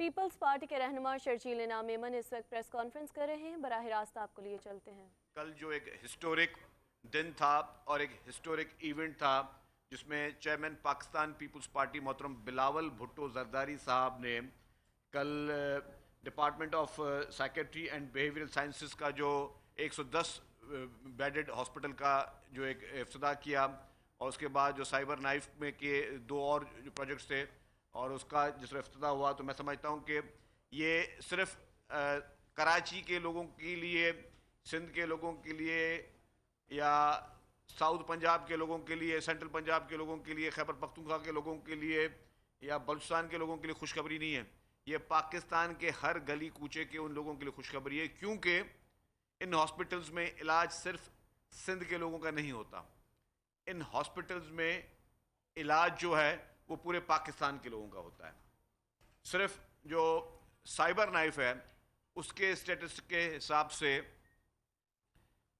Peoples party کے رہنما شرجیل انعام میمن اس وقت پریس کانفرنس کر رہے ہیں، براہ راست آپ کو لیے چلتے ہیں۔ کل جو ایک ہسٹورک دن تھا اور ایک ہسٹورک ایونٹ تھا جس میں چیئرمین پاکستان پیپلز پارٹی محترم بلاول بھٹو زرداری صاحب نے کل department of psychiatry and behavioural sciences کا جو 110 بیڈڈ ہاسپٹل کا جو ایک افتتاح کیا، اور اس کے بعد جو سائبر نائف میں کے 2 اور جو پروجیکٹس تھے اور اس کا جس طرح افتتاح ہوا، تو میں سمجھتا ہوں کہ یہ صرف کراچی کے لوگوں کے لیے، سندھ کے لوگوں کے لیے، یا ساؤتھ پنجاب کے لوگوں کے لیے، سینٹرل پنجاب کے لوگوں کے لیے، خیبر پختونخوا کے لوگوں کے لیے، یا بلوچستان کے لوگوں کے لیے خوشخبری نہیں ہے۔ یہ پاکستان کے ہر گلی کوچے کے ان لوگوں کے لیے خوشخبری ہے، کیونکہ ان ہاسپٹلز میں علاج صرف سندھ کے لوگوں کا نہیں ہوتا۔ ان ہاسپٹلز میں علاج جو ہے وہ پورے پاکستان کے لوگوں کا ہوتا ہے۔ صرف جو سائبر نائف ہے اس کے اسٹیٹس کے حساب سے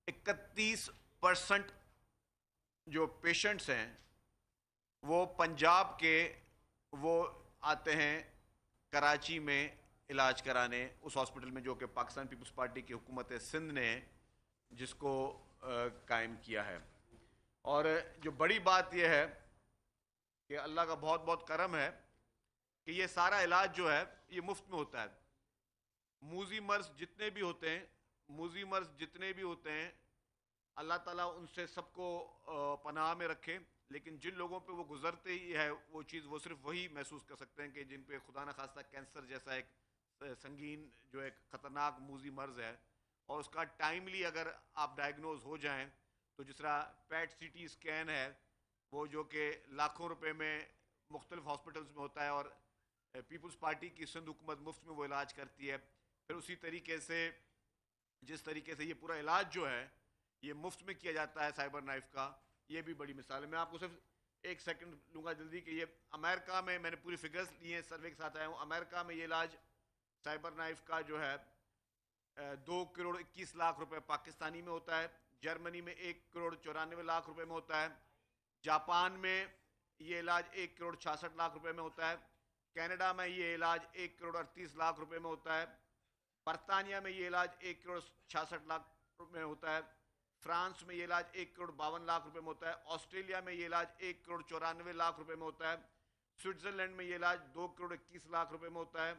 31% جو پیشنٹس ہیں وہ پنجاب کے، وہ آتے ہیں کراچی میں علاج کرانے اس ہاسپٹل میں جو کہ پاکستان پیپلز پارٹی کی حکومت سندھ نے جس کو قائم کیا ہے۔ اور جو بڑی بات یہ ہے کہ اللہ کا بہت بہت کرم ہے کہ یہ سارا علاج جو ہے یہ مفت میں ہوتا ہے۔ موذی مرض جتنے بھی ہوتے ہیں اللہ تعالیٰ ان سے سب کو پناہ میں رکھے، لیکن جن لوگوں پہ وہ گزرتے ہی ہے وہ چیز، وہ صرف وہی محسوس کر سکتے ہیں کہ جن پہ خدا نہ خواستہ کینسر جیسا ایک سنگین جو ایک خطرناک موذی مرض ہے، اور اس کا ٹائملی اگر آپ ڈائگنوز ہو جائیں تو جس طرح پیٹ سی ٹی اسکین ہے وہ جو کہ لاکھوں روپے میں مختلف ہاسپٹلز میں ہوتا ہے، اور پیپلز پارٹی کی سندھ حکومت مفت میں وہ علاج کرتی ہے، پھر اسی طریقے سے جس طریقے سے یہ پورا علاج جو ہے یہ مفت میں کیا جاتا ہے سائبر نائف کا، یہ بھی بڑی مثال ہے۔ میں آپ کو صرف ایک سیکنڈ لوں گا جلدی کہ یہ امریکہ میں نے پوری فگرز لی ہیں، سروے کے ساتھ آیا ہوں۔ امریکہ میں یہ علاج سائبر نائف کا جو ہے 2 کروڑ 21 لاکھ روپے پاکستانی میں ہوتا ہے، جرمنی میں 1 کروڑ 94 لاکھ روپے میں ہوتا ہے، جاپان میں یہ علاج 1 کروڑ 66 لاکھ روپے میں ہوتا ہے، کینیڈا میں یہ علاج 1 کروڑ 38 لاکھ روپے میں ہوتا ہے، برطانیہ میں یہ علاج 1 کروڑ 66 لاکھ روپے میں ہوتا ہے، فرانس میں یہ علاج 1 کروڑ 52 لاکھ روپے میں ہوتا ہے، آسٹریلیا میں یہ علاج 1 کروڑ 94 لاکھ روپے میں ہوتا ہے، سوئٹزرلینڈ میں یہ علاج 2 کروڑ 21 لاکھ روپے میں ہوتا ہے،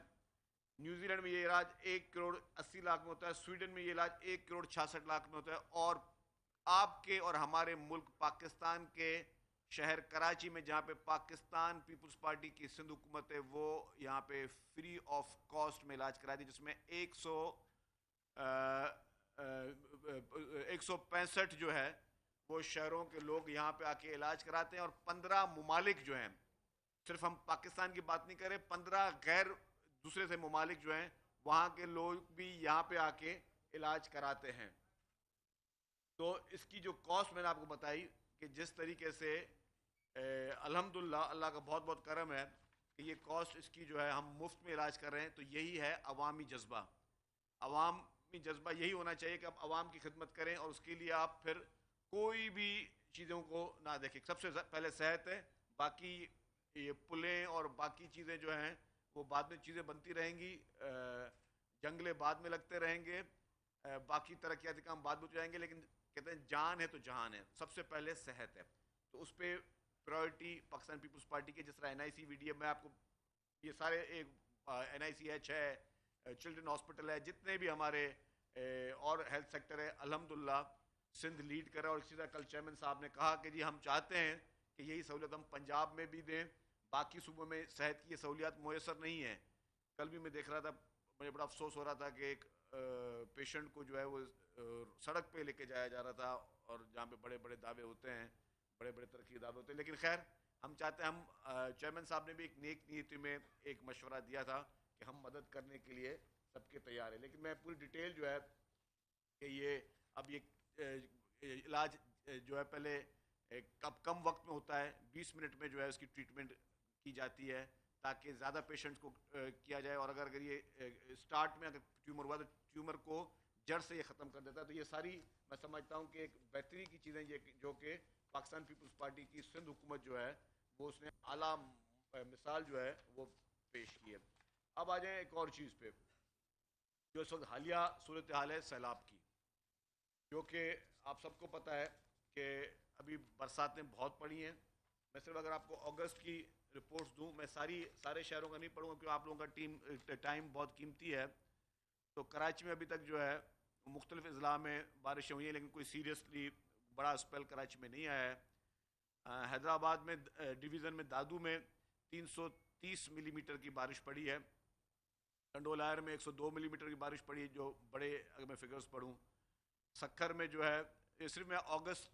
نیوزی لینڈ میں یہ علاج 1 کروڑ 80 لاکھ میں ہوتا ہے، سویڈن میں یہ علاج 1 کروڑ 66 لاکھ میں ہوتا ہے، اور آپ کے اور ہمارے ملک پاکستان کے شہر کراچی میں جہاں پہ پاکستان پیپلز پارٹی کی سندھ حکومت ہے وہ یہاں پہ فری آف کاسٹ میں علاج کراتی ہے، جس میں 165 جو ہے وہ شہروں کے لوگ یہاں پہ آ کے علاج کراتے ہیں، اور 15 ممالک جو ہیں، صرف ہم پاکستان کی بات نہیں کر رہے، 15 غیر دوسرے سے ممالک جو ہیں وہاں کے لوگ بھی یہاں پہ آ کے علاج کراتے ہیں۔ تو اس کی جو کاسٹ میں نے آپ کو بتائی کہ جس طریقے سے الحمدللہ اللہ کا بہت بہت کرم ہے کہ یہ کاسٹ اس کی جو ہے ہم مفت میں علاج کر رہے ہیں، تو یہی ہے عوامی جذبہ۔ عوامی جذبہ یہی ہونا چاہیے کہ آپ عوام کی خدمت کریں، اور اس کے لیے آپ پھر کوئی بھی چیزوں کو نہ دیکھیں۔ سب سے پہلے صحت ہے، باقی یہ پلیں اور باقی چیزیں جو ہیں وہ بعد میں چیزیں بنتی رہیں گی، جنگلے بعد میں لگتے رہیں گے، باقی ترقیاتی کام بعد میں ہو جائیں گے، لیکن کہتے ہیں جان ہے تو جہان ہے، سب سے پہلے صحت ہے، تو اس پہ پرائورٹی پاکستان پیپلز پارٹی کے، جس طرح NIC VDM میں آپ کو یہ سارے ایک NICH ہے، چلڈرن ہاسپٹل ہے، جتنے بھی ہمارے اور ہیلتھ سیکٹر ہے، الحمدللہ سندھ لیڈ کر رہا ہے، اور اسی طرح کل چیئرمین صاحب نے کہا کہ جی ہم چاہتے ہیں کہ یہی سہولت ہم پنجاب میں بھی دیں، باقی صوبوں میں صحت کی یہ سہولیات میسر نہیں ہیں۔ کل بھی میں دیکھ رہا تھا، مجھے بڑا افسوس ہو رہا تھا کہ ایک پیشنٹ کو جو ہے وہ سڑک پہ لے کے جایا جا رہا تھا، اور جہاں پہ بڑے بڑے دعوے ہوتے ہیں، بڑے بڑے ترقی دعوے ہوتے ہیں، لیکن خیر ہم چاہتے ہیں، ہم چیئرمین صاحب نے بھی ایک نیک نیتی میں ایک مشورہ دیا تھا کہ ہم مدد کرنے کے لیے سب کے تیار ہیں، لیکن میں پوری ڈیٹیل جو ہے کہ یہ اب یہ علاج جو ہے پہلے کم وقت میں ہوتا ہے، 20 منٹ میں جو ہے اس کی ٹریٹمنٹ کی جاتی ہے تاکہ زیادہ پیشنٹس کو کیا جائے، اور اگر یہ اسٹارٹ میں اگر ٹیومر ہوا تو ٹیومر کو جڑ سے یہ ختم کر دیتا ہے۔ تو یہ ساری میں سمجھتا ہوں کہ ایک بہتری کی چیزیں جو کہ پاکستان پیپلز پارٹی کی سندھ حکومت جو ہے وہ اس نے اعلیٰ مثال جو ہے وہ پیش کی ہے۔ اب آ جائیں ایک اور چیز پہ جو اس وقت حالیہ صورتحال ہے سیلاب کی، جو کہ آپ سب کو پتہ ہے کہ ابھی برساتیں بہت پڑی ہیں. میں صرف اگر آپ کو اگست کی رپورٹس دوں، میں سارے شہروں کا نہیں پڑھوں گا کیونکہ آپ لوگوں کا ٹائم بہت قیمتی ہے. تو کراچی میں ابھی تک جو ہے مختلف اضلاع میں بارشیں ہوئی ہیں، لیکن کوئی سیریسلی بڑا اسپیل کراچی میں نہیں آیا ہے. حیدرآباد میں ڈویژن میں دادو میں 330 ملی میٹر کی بارش پڑی ہے. ٹنڈول آئر میں 102 ملی میٹر کی بارش پڑی ہے، جو بڑے اگر میں فگرز پڑھوں. سکھر میں جو ہے، یہ صرف میں اگست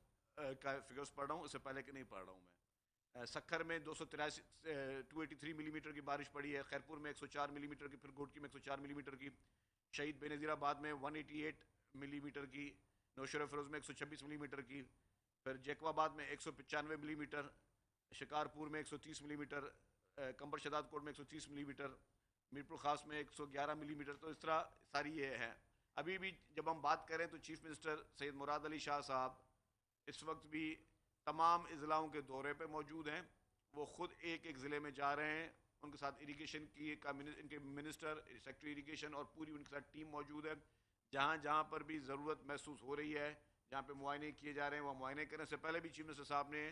کا فگرز پڑھ رہا ہوں، اس سے پہلے کے نہیں پڑھ رہا ہوں میں. سکھر میں 283 ملی میٹر کی بارش پڑی ہے. خیرپور میں 104 ملی میٹر کی، پھر گوٹکی میں 104 ملی میٹر کی. شہید بے نظیر آباد میں 188 ملی میٹر کی. نوشہرہ فیروز میں 126 ملی میٹر کی. پھر جیکو آباد میں 195 ملی میٹر. شکارپور میں 130 ملی میٹر. کمبر شداد کوٹ میں 130 ملی میٹر. میرپور خاص میں 111 ملی میٹر. تو اس طرح ساری یہ ہے. ابھی بھی جب ہم بات کریں تو چیف منسٹر سید مراد علی شاہ صاحب اس وقت بھی تمام اضلاعوں کے دورے پہ موجود ہیں. وہ خود ایک ایک ضلع میں جا رہے ہیں. ان کے ساتھ اریگیشن کی ان کے منسٹر، سیکٹری اریگیشن اور پوری ان کے ساتھ ٹیم موجود ہے. جہاں جہاں پر بھی ضرورت محسوس ہو رہی ہے، جہاں پہ معائنے کیے جا رہے ہیں، وہ معائنے کرنے سے پہلے بھی چیف منسٹر صاحب نے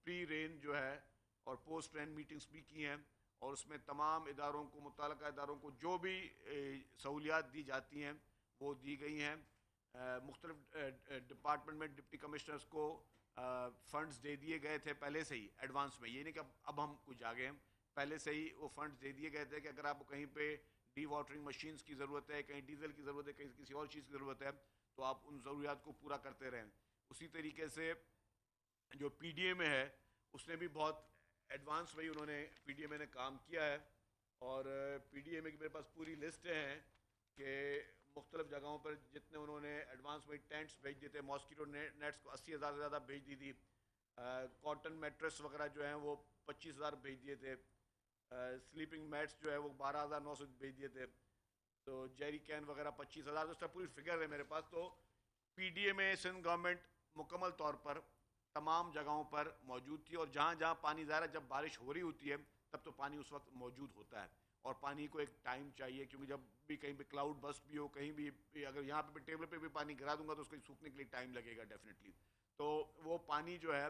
پری رین جو ہے اور پوسٹ رین میٹنگز بھی کی ہیں، اور اس میں تمام اداروں کو، متعلقہ اداروں کو جو بھی سہولیات دی جاتی ہیں وہ دی گئی ہیں. مختلف ڈپارٹمنٹ میں ڈپٹی کمشنرز کو فنڈز دے دیے گئے تھے پہلے سے ہی ایڈوانس میں. یہ نہیں کہ اب ہم کچھ آگے ہیں، پہلے سے ہی وہ فنڈز دے دیے گئے تھے کہ اگر آپ کو کہیں پہ ڈی واٹرنگ مشینز کی ضرورت ہے، کہیں ڈیزل کی ضرورت ہے، کہیں کسی اور چیز کی ضرورت ہے، تو آپ ان ضروریات کو پورا کرتے رہیں. اسی طریقے سے جو پی ڈی اے میں ہے، اس نے بھی بہت ایڈوانس میں انہوں نے پی ڈی اے میں نے کام کیا ہے. اور پی ڈی اے میں میرے پاس پوری لسٹ ہیں کہ مختلف جگہوں پر جتنے انہوں نے ایڈوانس میں ٹینٹس بھیج دیے تھے. ماسکیٹو نیٹس کو 80,000 سے زیادہ بھیج دی تھی. کاٹن میٹرس وغیرہ جو ہیں وہ 25,000 بھیج دیے تھے. سلیپنگ میٹس جو ہے وہ 12,900 بھیج دیے تھے. تو جیری کین وغیرہ 25,000. اس کا پوری فگر ہے میرے پاس. تو پی ڈی اے میں سندھ گورنمنٹ مکمل طور پر تمام جگہوں پر موجود تھی، اور جہاں جہاں پانی ظاہر ہے جب بارش ہو رہی ہوتی ہے تب تو پانی اس وقت موجود ہوتا ہے، اور پانی کو ایک ٹائم چاہیے، کیونکہ جب بھی کہیں پہ کلاؤڈ بسٹ بھی ہو، کہیں بھی اگر یہاں پہ ٹیبل پہ بھی پانی گرا دوں گا تو اس کو سوکھنے کے لیے ٹائم لگے گا ڈیفینیٹلی. تو وہ پانی جو ہے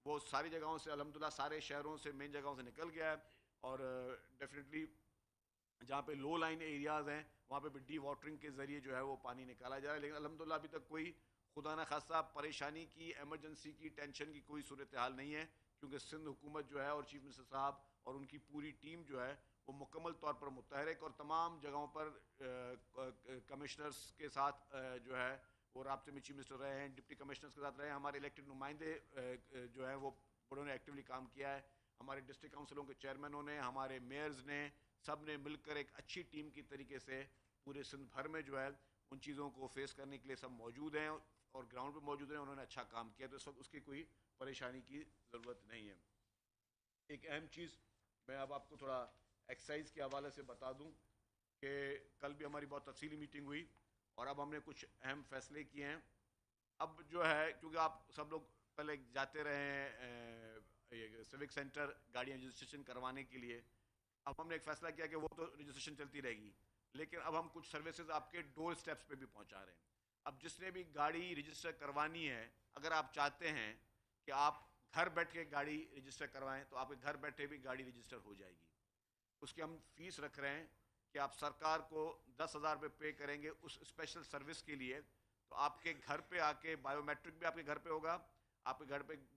وہ ساری جگہوں سے الحمدللہ سارے شہروں سے مین جگہوں سے نکل گیا ہے. اور ڈیفینیٹلی جہاں پہ لو لائن ایریاز ہیں وہاں پہ بھی ڈی واٹرنگ کے ذریعے جو ہے وہ پانی نکالا جا رہا ہے. لیکن الحمدللہ ابھی تک کوئی خدا نہ خاصہ پریشانی کی، ایمرجنسی کی، ٹینشن کی کوئی صورتحال نہیں ہے، کیونکہ سندھ حکومت جو ہے اور چیف منسٹر صاحب اور ان کی پوری ٹیم جو ہے وہ مکمل طور پر متحرک، اور تمام جگہوں پر کمشنرز کے ساتھ جو ہے وہ رابطے میں چیف منسٹر رہے ہیں، ڈپٹی کمشنرز کے ساتھ رہے ہیں. ہمارے الیکٹڈ نمائندے جو ہیں وہ بڑوں نے ایکٹیولی کام کیا ہے. ہمارے ڈسٹرکٹ کونسلوں کے چیئرمینوں نے، ہمارے میئرز نے، سب نے مل کر ایک اچھی ٹیم کی طریقے سے پورے سندھ بھر میں جو ہے ان چیزوں کو فیس کرنے کے لیے سب موجود ہیں اور گراؤنڈ پہ موجود ہیں. انہوں نے اچھا کام کیا، تو اس وقت اس کی کوئی پریشانی کی ضرورت نہیں ہے. ایک اہم چیز میں اب آپ کو تھوڑا ایکسرسائز کے حوالے سے بتا دوں کہ کل بھی ہماری بہت تفصیلی میٹنگ ہوئی اور اب ہم نے کچھ اہم فیصلے کیے ہیں. اب جو ہے کیونکہ آپ سب لوگ پہلے جاتے رہے ہیں سیوک سینٹر گاڑیاں رجسٹریشن کروانے کے لیے، اب ہم نے ایک فیصلہ کیا کہ وہ تو رجسٹریشن چلتی رہے گی، لیکن اب ہم کچھ سروسز آپ کے ڈور سٹیپس پہ بھی پہنچا رہے ہیں. اب جس نے بھی گاڑی رجسٹر کروانی ہے، اگر آپ چاہتے ہیں کہ آپ گھر بیٹھ کے گاڑی رجسٹر کروائیں تو آپ کے گھر بیٹھے بھی گاڑی رجسٹر ہو جائے گی. اس کی ہم فیس رکھ رہے ہیں کہ آپ سرکار کو 10,000 روپے پے کریں گے اس اسپیشل سروس کے لیے. تو آپ کے گھر پہ آ کے بایو میٹرک بھی آپ کے گھر پہ ہوگا، آپ کے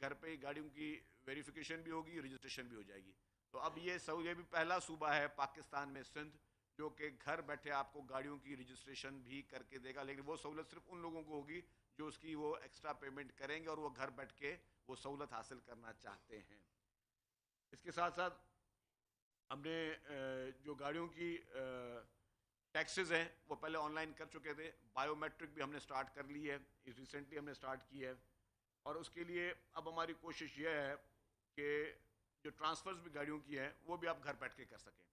گھر پہ ہی گاڑیوں کی ویریفیکیشن بھی ہوگی، رجسٹریشن بھی ہو جائے گی. تو اب یہ بھی پہلا صوبہ ہے پاکستان میں سندھ جو کہ گھر بیٹھے آپ کو گاڑیوں کی رجسٹریشن بھی کر کے دے گا. لیکن وہ سہولت صرف ان لوگوں کو ہوگی جو اس کی وہ ایکسٹرا پیمنٹ کریں گے اور وہ گھر بیٹھ کے وہ سہولت حاصل کرنا چاہتے ہیں. اس کے ساتھ ساتھ ہم نے جو گاڑیوں کی ٹیکسز ہیں وہ پہلے آن لائن کر چکے تھے. بایو میٹرک بھی ہم نے سٹارٹ کر لی ہے، ریسنٹلی ہم نے سٹارٹ کی ہے. اور اس کے لیے اب ہماری کوشش یہ ہے کہ جو ٹرانسفرز بھی گاڑیوں کی ہیں وہ بھی آپ گھر بیٹھ کے کر سکیں،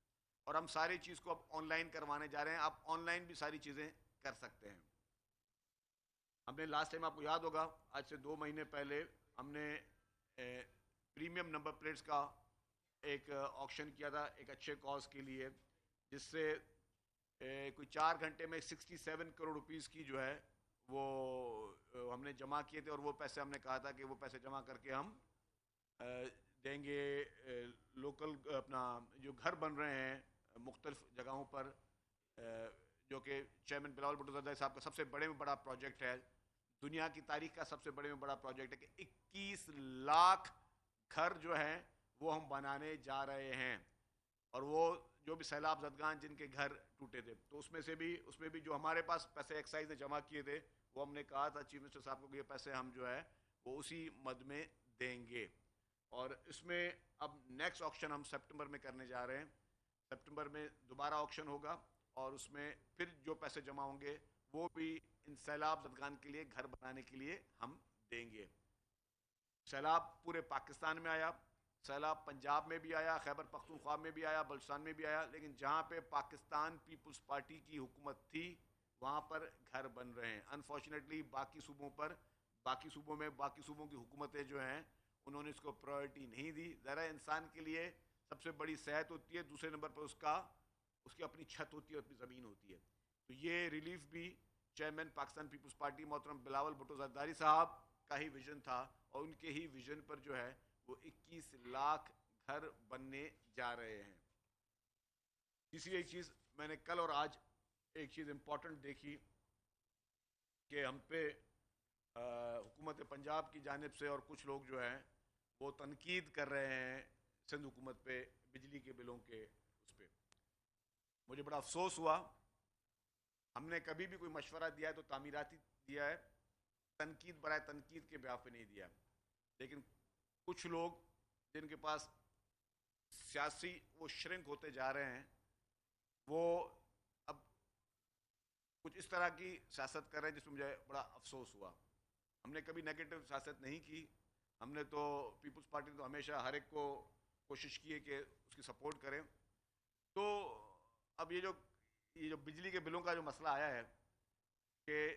اور ہم ساری چیز کو اب آن لائن کروانے جا رہے ہیں. آپ آن لائن بھی ساری چیزیں کر سکتے ہیں. ہم نے لاسٹ ٹائم آپ کو یاد ہوگا آج سے 2 مہینے پہلے ہم نے پریمیم نمبر پلیٹس کا ایک آکشن کیا تھا ایک اچھے کاز کے لیے، جس سے کوئی 4 گھنٹے میں 67 کروڑ روپیز کی جو ہے وہ ہم نے جمع کیے تھے، اور وہ پیسے ہم نے کہا تھا کہ وہ پیسے جمع کر کے ہم دیں گے لوکل اپنا جو گھر بن رہے ہیں مختلف جگہوں پر، جو کہ چیئرمین بلاول بھٹو زرداری صاحب کا سب سے بڑے میں بڑا پروجیکٹ ہے، دنیا کی تاریخ کا سب سے بڑے میں بڑا پروجیکٹ ہے کہ 21 لاکھ گھر جو ہیں وہ ہم بنانے جا رہے ہیں، اور وہ جو بھی سیلاب زدگان جن کے گھر ٹوٹے تھے، تو اس میں بھی جو ہمارے پاس پیسے ایکسائز نے جمع کیے تھے وہ ہم نے کہا تھا چیف منسٹر صاحب کو کہ یہ پیسے ہم جو ہے وہ اسی مد میں دیں گے. اور اس میں اب نیکسٹ آکشن ہم سپٹمبر میں کرنے جا رہے ہیں، سپٹمبر میں دوبارہ آکشن ہوگا، اور اس میں پھر جو پیسے جمع ہوں گے وہ بھی ان سیلاب زدگان کے لیے گھر بنانے کے لیے ہم دیں گے. سیلاب پورے پاکستان میں آیا، سیلاب پنجاب میں بھی آیا، خیبر پختونخوا میں بھی آیا، بلوچستان میں بھی آیا، لیکن جہاں پہ پاکستان پیپلز پارٹی کی حکومت تھی وہاں پر گھر بن رہے ہیں. انفارچونیٹلی باقی صوبوں کی حکومتیں جو ہیں انہوں نے اس کو پرائرٹی نہیں دی. ذرا انسان کے لیے سب سے بڑی صحت ہوتی ہے، دوسرے نمبر پر اس کی اپنی چھت ہوتی ہے، اپنی زمین ہوتی ہے. تو یہ ریلیف بھی چیئرمین پاکستان پیپلز پارٹی محترم بلاول بھٹو زرداری صاحب کا ہی ویژن تھا، اور ان کے ہی ویژن پر جو ہے وہ 21 لاکھ گھر بننے جا رہے ہیں. تیسری ایک چیز میں نے کل اور آج ایک چیز امپورٹنٹ دیکھی کہ ہم پہ حکومت پنجاب کی جانب سے اور کچھ لوگ جو ہیں وہ تنقید کر رہے ہیں سندھ حکومت پہ بجلی کے بلوں کے اس پہ. مجھے بڑا افسوس ہوا، ہم نے کبھی بھی کوئی مشورہ دیا ہے تو تعمیراتی دیا ہے، تنقید برائے تنقید کے بیاف پہ نہیں دیا. لیکن کچھ لوگ جن کے پاس سیاسی وہ شرنک ہوتے جا رہے ہیں، وہ اب کچھ اس طرح کی سیاست کر رہے ہیں جس میں مجھے بڑا افسوس ہوا. ہم نے کبھی نیگیٹو سیاست نہیں کی، ہم نے تو پیپلز پارٹی نے تو ہمیشہ ہر ایک کو کوشش کی ہے کہ اس کی سپورٹ کریں. تو اب یہ جو بجلی کے بلوں کا جو مسئلہ آیا ہے کہ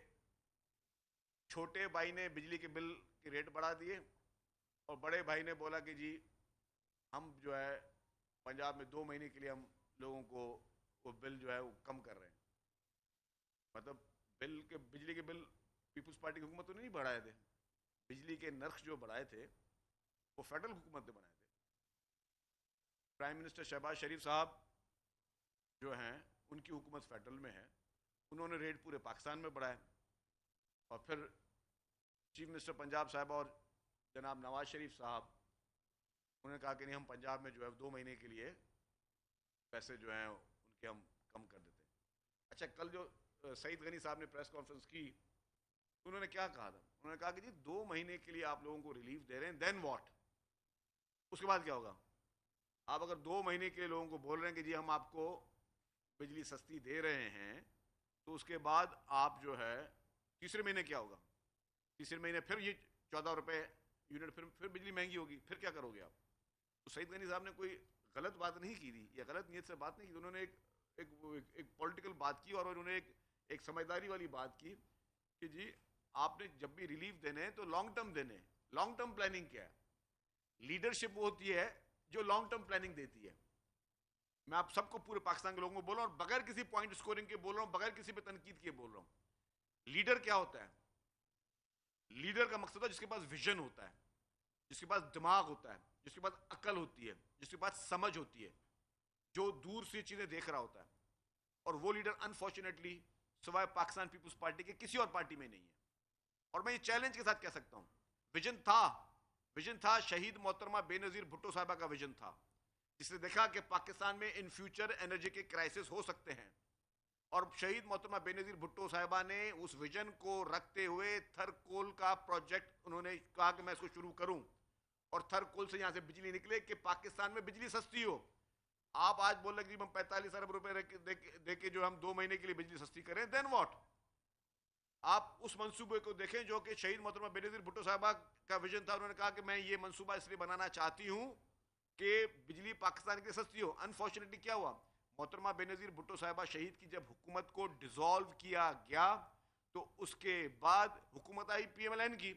چھوٹے بھائی نے بجلی کے بل کے ریٹ بڑھا دیے، اور بڑے بھائی نے بولا کہ جی ہم جو ہے پنجاب میں 2 مہینے کے لیے ہم لوگوں کو وہ بل جو ہے وہ کم کر رہے ہیں. مطلب بجلی کے بل پیپلز پارٹی کی حکومت نے نہیں بڑھائے تھے، بجلی کے نرخ جو بڑھائے تھے وہ فیڈرل حکومت نے بڑھائے تھے. پرائم منسٹر شہباز شریف صاحب جو ہیں ان کی حکومت فیڈرل میں ہے، انہوں نے ریٹ پورے پاکستان میں بڑھائے. اور پھر چیف منسٹر پنجاب صاحب اور جناب نواز شریف صاحب انہوں نے کہا کہ نہیں ہم پنجاب میں جو ہے 2 مہینے کے لیے پیسے جو ہیں ان کے ہم کم کر دیتے ہیں. اچھا کل جو سعید غنی صاحب نے پریس کانفرنس کی انہوں نے کیا کہا تھا؟ انہوں نے کہا کہ جی 2 مہینے کے لیے آپ لوگوں کو ریلیف دے رہے ہیں، دین واٹ؟ اس کے بعد کیا ہوگا؟ آپ اگر 2 مہینے کے لیے لوگوں کو بول رہے ہیں کہ جی ہم آپ کو بجلی سستی دے رہے ہیں، تو اس کے بعد آپ جو ہے تیسرے مہینے کیا ہوگا؟ تیسرے مہینے پھر یہ 14 روپے یونٹ پھر بجلی مہنگی ہوگی، پھر کیا کرو گے آپ؟ تو سعید غنی صاحب نے کوئی غلط بات نہیں کی تھی یا غلط نیت سے بات نہیں کی، انہوں نے ایک پولیٹیکل بات کی، اور انہوں نے ایک سمجھداری والی بات کی کہ جی آپ نے جب بھی ریلیف دینے ہیں تو لانگ ٹرم دینے ہیں. لانگ ٹرم پلاننگ کیا ہے؟ لیڈرشپ وہ ہوتی ہے جو لانگ ٹرم پلاننگ دیتی ہے. میں آپ سب کو پورے پاکستان کے لوگوں کو بول رہا ہوں، بغیر کسی پوائنٹ سکورنگ کے بول رہا ہوں، بغیر کسی پہ تنقید کے بول رہا ہوں. لیڈر کیا ہوتا ہے؟ لیڈر کا مقصد ہے جس کے پاس ویژن ہوتا ہے، جس کے پاس دماغ ہوتا ہے، جس کے پاس عقل ہوتی ہے، جس کے پاس سمجھ ہوتی ہے، جو دور سے چیزیں دیکھ رہا ہوتا ہے. اور وہ لیڈر انفارچونیٹلی سوائے پاکستان پیپلز پارٹی کے کسی اور پارٹی میں نہیں ہے. اور میں یہ چیلنج کے ساتھ کہہ سکتا ہوں، ویژن تھا شہید محترمہ بے نظیر بھٹو صاحبہ کا ویژن تھا، جس نے دیکھا کہ پاکستان میں ان فیوچر انرجی کے کرائسس ہو سکتے ہیں. اور شہید محترمہ بے نظیر بھٹو صاحبہ نے اس ویژن کو رکھتے ہوئے تھر کول کا پروجیکٹ انہوں نے کہا کہ میں اس کو شروع کروں، اور تھر کول سے یہاں سے بجلی نکلے کہ پاکستان میں بجلی سستی ہو. آپ آج بول رہے کہ ہم 45 ارب روپے دے کے جو ہم 2 مہینے کے لیے بجلی سستی کریں، دین واٹ؟ آپ اس منصوبے کو دیکھیں جو کہ شہید محترمہ بے نظیر بھٹو صاحبہ کا ویژن تھا. انہوں نے کہا کہ میں یہ منصوبہ اس لیے بنانا چاہتی ہوں کہ بجلی پاکستان کے لیے سستی ہو. انفارچونیٹلی کیا ہوا؟ محترمہ بے نظیر بھٹو صاحبہ شہید کی جب حکومت کو ڈیزالو کیا گیا تو اس کے بعد حکومت آئی پی ایم ایل این کی،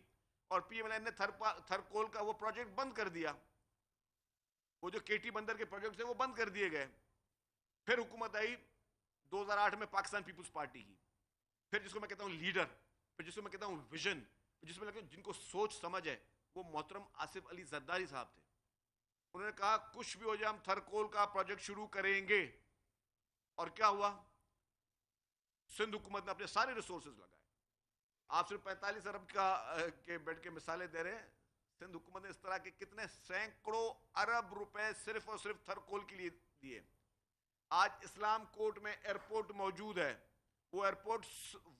اور پی ایم ایل این نے تھر کول کا وہ پروجیکٹ بند کر دیا. وہ جو KT بندر کے پروجیکٹ تھے وہ بند کر دیے گئے. پھر حکومت آئی 2008 میں پاکستان پیپلز پارٹی کی, پھر جس کو میں کہتا ہوں لیڈر, پھر جس کو میں کہتا ہوں ویژن, جس میں لگتا جن کو سوچ سمجھ ہے, وہ محترم آصف علی زرداری صاحب تھے. انہوں نے کہا کچھ بھی ہو جائے ہم تھرکول کا پروجیکٹ شروع کریں گے. اور کیا ہوا؟ سندھ حکومت نے اپنے سارے ریسورسز لگائے. آپ صرف 45 ارب کے بیڈ کے مثالیں دے رہے ہیں. سندھ حکومت نے اس طرح کے کتنے سینکڑوں ارب روپے صرف اور صرف تھرکول کے لیے دیے. آج اسلام کوٹ میں ایئرپورٹ موجود ہے. وہ ایئرپورٹ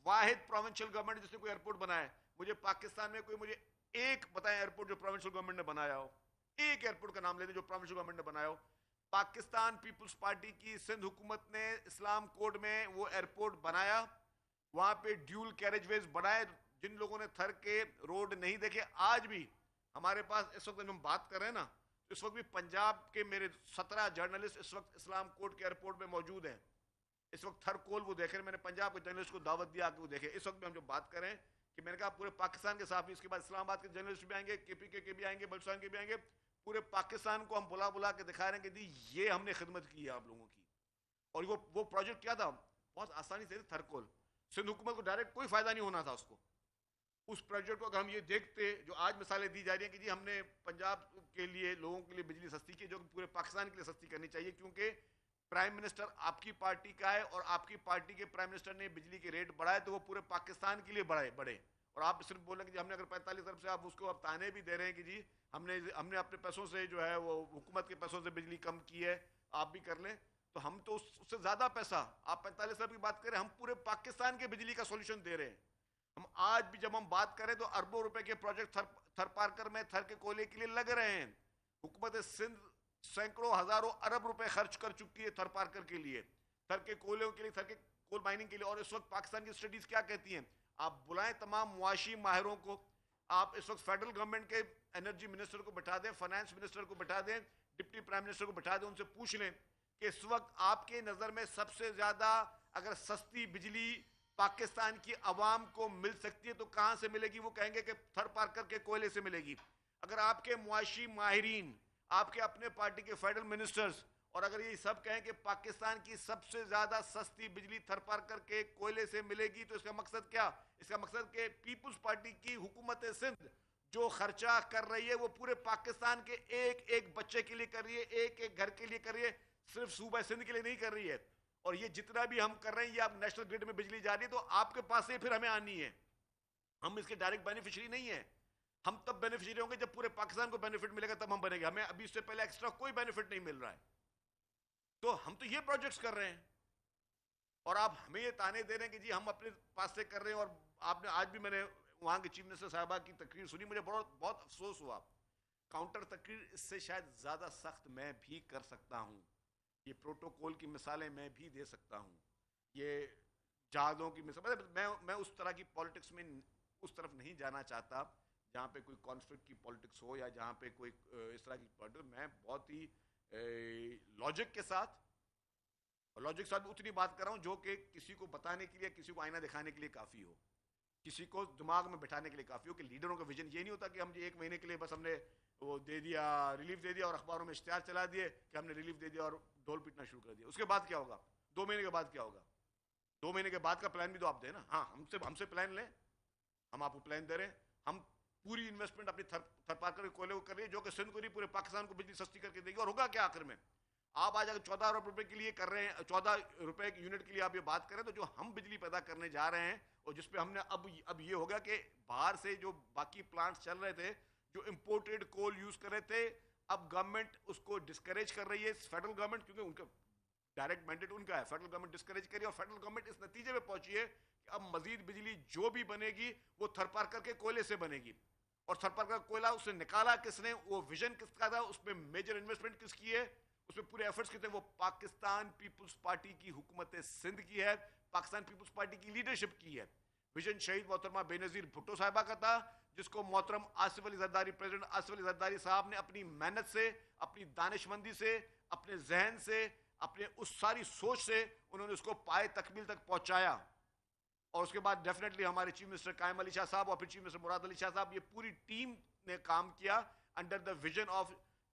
واحد پروونشل گورنمنٹ جس نے کوئی ایئرپورٹ بنایا ہے. مجھے پاکستان میں کوئی مجھے ایک بتائیں ایئرپورٹ جو پروونشل گورنمنٹ نے بنایا ہو. ایک ایئرپورٹ کا نام لے دیں جو پروونشل گورنمنٹ نے بنایا ہو. پاکستان پیپلز پارٹی کی سندھ حکومت نے اسلام کوٹ میں وہ ایئرپورٹ بنایا, وہاں پہ ڈیول کیریج ویز بنائے. جن لوگوں نے تھر کے روڈ نہیں دیکھے, آج بھی ہمارے پاس اس وقت ہم بات کر رہے ہیں نا, اس وقت بھی پنجاب کے میرے 17 جرنلسٹ اس وقت اسلام کوٹ کے ایئرپورٹ میں موجود ہیں. اس وقت تھر کول وہ دیکھ رہے ہیں. میں نے پنجاب کے جرنلسٹ کو دعوت دیا کہ وہ دیکھیں. اس وقت بھی ہم جو بات کر رہے ہیں کہ میں نے کہا پورے پاکستان کے صحافی, اس کے بعد اسلام آباد کے جرنلسٹ بھی آئیں گے, KPK کے بھی آئیں گے, بلوچستان کے بھی آئیں گے. پورے پاکستان کو ہم بلا بلا کے دکھا رہے ہیں کہ جی یہ ہم نے خدمت کی ہے آپ لوگوں کی. اور وہ پروجیکٹ کیا تھا؟ بہت آسانی سے تھر کول. سندھ حکومت کو ڈائریکٹ کوئی فائدہ نہیں ہونا تھا اس کو. اس پروجیکٹ کو اگر ہم یہ دیکھتے, جو آج مثالیں دی جا رہی ہیں کہ جی ہم نے پنجاب کے لیے لوگوں کے لیے بجلی سستی کی, جو کہ پورے پاکستان کے لیے سستی کرنی چاہیے, کیونکہ پرائم منسٹر آپ کی پارٹی کا ہے اور آپ کی پارٹی کے پرائم منسٹر نے بجلی کے ریٹ بڑھائے تو وہ پورے پاکستان کے لیے بڑھے. اور آپ صرف بول رہے ہیں کہ ہم نے اگر 45 ارب سے, آپ اس کو اب تانے بھی دے رہے ہیں کہ جی ہم نے اپنے پیسوں سے جو ہے وہ حکومت کے پیسوں سے بجلی کم کی ہے, آپ بھی کر لیں. تو ہم تو اس سے زیادہ پیسہ, آپ 45 ارب کی بات کریں, ہم پورے پاکستان کے بجلی کا سولوشن دے رہے ہیں. ہم آج بھی جب ہم بات کریں تو اربوں روپے کے پروجیکٹ تھر پارکر میں تھر کے کولے کے لیے لگ رہے ہیں. حکومت سندھ سینکڑوں ہزاروں ارب روپے خرچ کر چکی ہے تھر پارکر کے لیے, تھر کے کولوں کے لیے, تھر کے کول مائننگ کے لیے. اور اس وقت پاکستان کی اسٹڈیز کیا کہتی ہیں؟ آپ بلائیں تمام معاشی ماہروں کو, آپ اس وقت فیڈرل گورنمنٹ کے انرجی منسٹر کو بٹھا دیں, فائنانس منسٹر کو بٹھا دیں, ڈپٹی پرائم منسٹر کو بٹھا دیں, ان سے پوچھ لیں کہ اس وقت آپ کے نظر میں سب سے زیادہ اگر سستی بجلی پاکستان کی عوام کو مل سکتی ہے تو کہاں سے ملے گی؟ وہ کہیں گے کہ تھر پارکر کے کوئلے سے ملے گی. اگر آپ کے معاشی ماہرین, آپ کے اپنے پارٹی کے فیڈرل منسٹرز, اور اگر یہ سب کہیں کہ پاکستان کی سب سے زیادہ سستی بجلی تھر پارکر کے کوئلے سے ملے گی, تو اس کا مقصد کیا؟ اس کا مقصد کہ پیپلز پارٹی کی حکومت سندھ جو خرچہ کر رہی ہے وہ پورے پاکستان کے ایک ایک بچے کے لیے کر رہی ہے, ایک ایک گھر کے لیے کر رہی ہے, صرف صوبہ سندھ کے لیے نہیں کر رہی ہے. اور یہ جتنا بھی ہم کر رہے ہیں, یہ آپ نیشنل گریڈ میں بجلی جا رہی ہے تو آپ کے پاس سے پھر ہمیں آنی ہے. ہم اس کے ڈائریکٹ بینیفیشری نہیں ہیں. ہم تب بینیفیشری ہوں گے جب پورے پاکستان کو بینیفٹ ملے گا, تب ہم بنے گے. ہمیں ابھی اس سے پہلے ایکسٹرا کوئی بینیفٹ نہیں مل رہا ہے. تو ہم تو یہ پروجیکٹس کر رہے ہیں اور آپ ہمیں یہ تانے دے رہے ہیں کہ جی ہم اپنے پاس سے کر رہے ہیں. اور آپ نے آج بھی, میں نے وہاں کے چیف منسٹر صاحبہ کی تقریر سنی, مجھے بہت افسوس ہوا. کاؤنٹر تقریر اس سے شاید زیادہ سخت میں بھی کر سکتا ہوں. یہ پروٹوکول کی مثالیں میں بھی دے سکتا ہوں, یہ جہازوں کی مثال. میں اس طرح کی پالیٹکس میں اس طرف نہیں جانا چاہتا جہاں پہ کوئی کانفلکٹ کی پالیٹکس ہو یا جہاں پہ کوئی اس طرح کی پالیٹکس. میں بہت ہی لاجک کے ساتھ, اور لاجک کے ساتھ اتنی بات کر رہا ہوں جو کہ کسی کو بتانے کے لیے, کسی کو آئینہ دکھانے کے لیے کافی ہو, کسی کو دماغ میں بٹھانے کے لیے کافی ہو. کہ لیڈروں کا ویژن یہ نہیں ہوتا کہ ہم ایک مہینے کے لیے بس ہم نے وہ دے دیا, ریلیف دے دیا اور اخباروں میں اشتہار چلا دیے کہ ہم نے ریلیف دے دیا اور ڈھول پیٹنا شروع کر دیا. اس کے بعد کیا ہوگا؟ 2 مہینے کے بعد کیا ہوگا؟ 2 مہینے کے بعد کا پلان بھی تو آپ دیں نا. ہاں, ہم سے پلان لیں, ہم آپ کو پلان دے رہے ہیں. ہم پوری انویسٹمنٹ اپنی تھر پارکر کے کوئلے کو کر رہی ہے جو کہ سندھ کو نہیں پورے پاکستان کو بجلی سستی کر کے دے گی. اور ہوگا کیا آخر میں؟ آپ آج اگر 14 ارب روپے کے لیے کر رہے ہیں, 14 روپے کی یونٹ کے لیے آپ یہ بات کریں, تو جو ہم بجلی پیدا کرنے جا رہے ہیں اور جس پہ ہم نے اب یہ ہوگا کہ باہر سے جو باقی پلانٹس چل رہے تھے جو امپورٹڈ کول یوز کر رہے تھے, اب گورنمنٹ اس کو ڈسکریج کر رہی ہے, فیڈرل گورنمنٹ, کیونکہ ان کا ڈائریکٹ مینڈیٹ ان کا ہے. فیڈرل گورنمنٹ ڈسکریج کری اور فیڈرل گورنمنٹ اس نتیجے پہ پہنچی ہے کہ اب مزید بجلی جو بھی بنے گی وہ تھر پارکر کے کوئلے سے بنے گی. اور تھر پارکر کا کوئلہ اس سے نکالا کس نے, وہ ویژن کس کا تھا, اس میں میجر انویسٹمنٹ کس کی ہے, اس میں پورے ایفرٹس کتنے, وہ پاکستان پیپلز پارٹی کی حکومت سندھ کی ہے, پاکستان پیپلز پارٹی کی لیڈرشپ کی ہے. ویژن شہید محترمہ بے نظیر بھٹو صاحبہ کا تھا, جس کو محترم آصف علی زرداری, پریزیڈنٹ آصف علی زرداری صاحب نے اپنی محنت سے, اپنی دانشمندی سے, اپنے ذہن سے, اپنے اس ساری سوچ سے انہوں نے اس کو پائے تکمیل تک پہنچایا. اور اس کے بعد ڈیفینیٹلی ہمارے چیف منسٹر قائم علی شاہ صاحب اور پھر چیف منسٹر مراد علی شاہ صاحب, یہ پوری ٹیم نے کام کیا انڈر دا ویژن آف